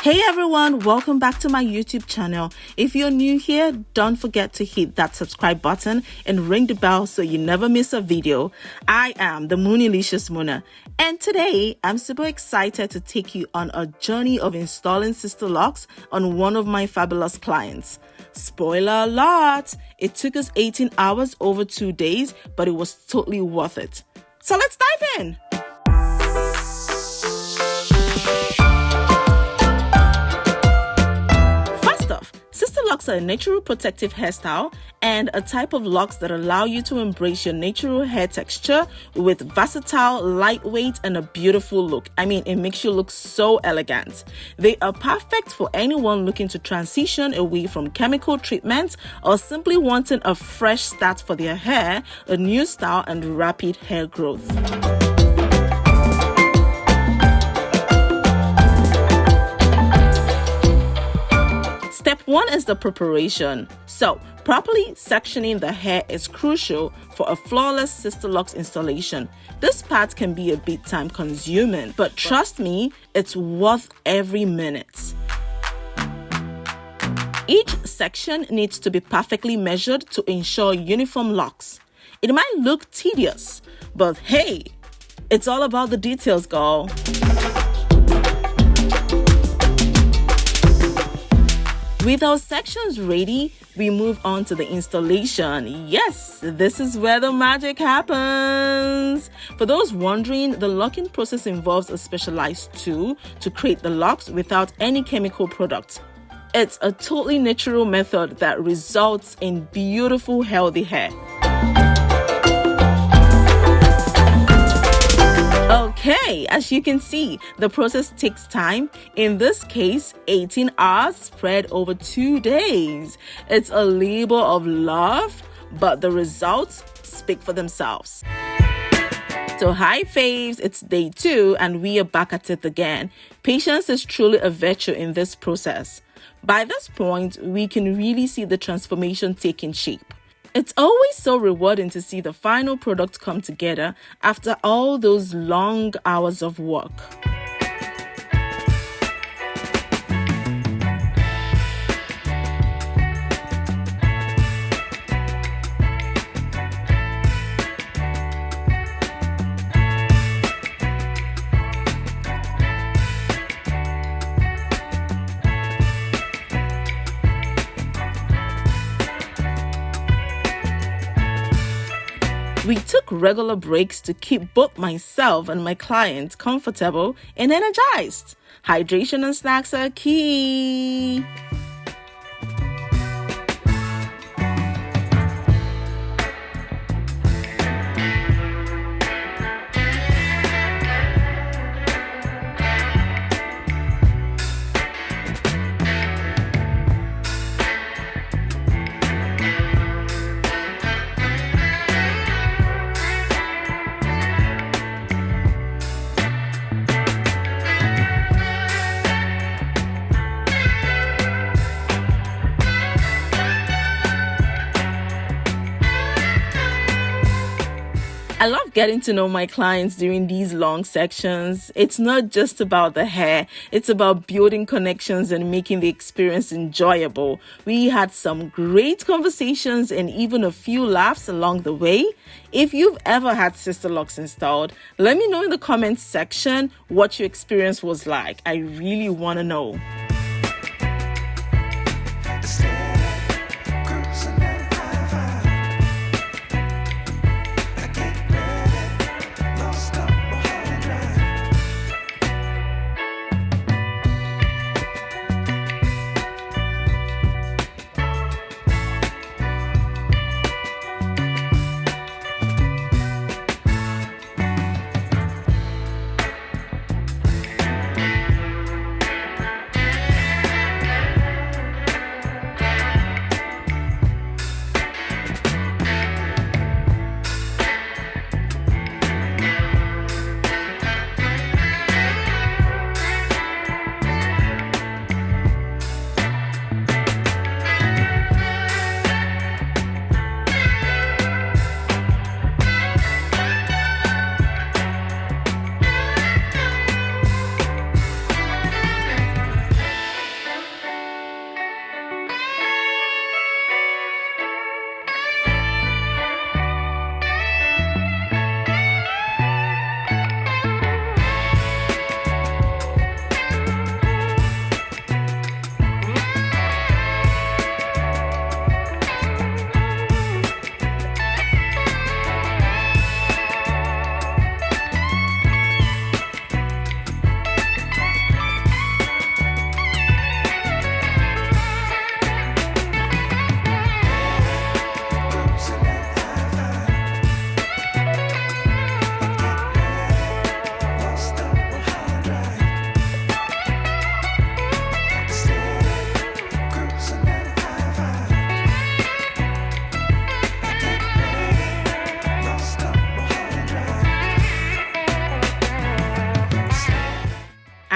Hey everyone, welcome back to my YouTube channel. If you're new here, don't forget to hit that subscribe button and ring the bell so you never miss a video. I am the Moonylicious Mona, and today I'm super excited to take you on a journey of installing Sisterlocks on one of my fabulous clients. Spoiler alert, it took us 18 hours over 2 days, but it was totally worth it. So let's dive in. Sisterlocks are a natural protective hairstyle and a type of locks that allow you to embrace your natural hair texture with versatile, lightweight, and a beautiful look. I mean, it makes you look so elegant. They are perfect for anyone looking to transition away from chemical treatments or simply wanting a fresh start for their hair, a new style, and rapid hair growth. Step 1 is the preparation. So, properly sectioning the hair is crucial for a flawless Sisterlocks installation. This part can be a bit time consuming, but trust me, it's worth every minute. Each section needs to be perfectly measured to ensure uniform locks. It might look tedious, but hey, it's all about the details, girl. With our sections ready, we move on to the installation. Yes, this is where the magic happens. For those wondering, the locking process involves a specialized tool to create the locks without any chemical products. It's a totally natural method that results in beautiful, healthy hair. Okay, as you can see, the process takes time. In this case, 18 hours spread over 2 days. It's a labor of love, but the results speak for themselves. So hi faves, it's day 2 and we are back at it again. Patience is truly a virtue in this process. By this point, we can really see the transformation taking shape. It's always so rewarding to see the final product come together after all those long hours of work. We took regular breaks to keep both myself and my clients comfortable and energized. Hydration and snacks are key. I love getting to know my clients during these long sections. It's not just about the hair, it's about building connections and making the experience enjoyable. We had some great conversations and even a few laughs along the way. If you've ever had Sisterlocks installed, let me know in the comments section what your experience was like. I really want to know.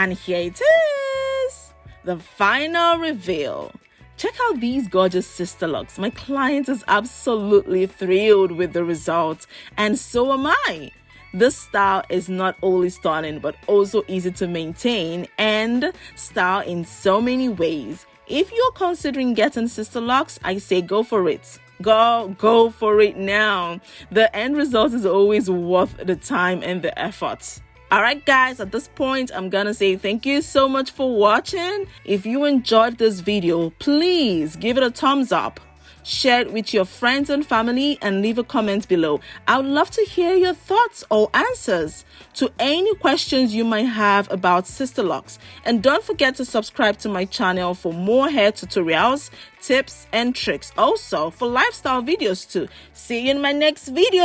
And here it is, the final reveal. Check out these gorgeous sister locks. My client is absolutely thrilled with the results, and so am I. This style is not only stunning but also easy to maintain and style in so many ways. If you're considering getting sister locks, I say go for it. Go for it now. The end result is always worth the time and the effort. Alright guys, at this point, I'm gonna say thank you so much for watching. If you enjoyed this video, please give it a thumbs up. Share it with your friends and family and leave a comment below. I would love to hear your thoughts or answers to any questions you might have about Sisterlocks. And don't forget to subscribe to my channel for more hair tutorials, tips, and tricks. Also for lifestyle videos too. See you in my next video.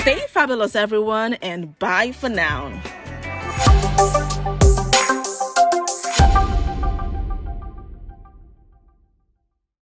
Stay fabulous everyone, and bye for now.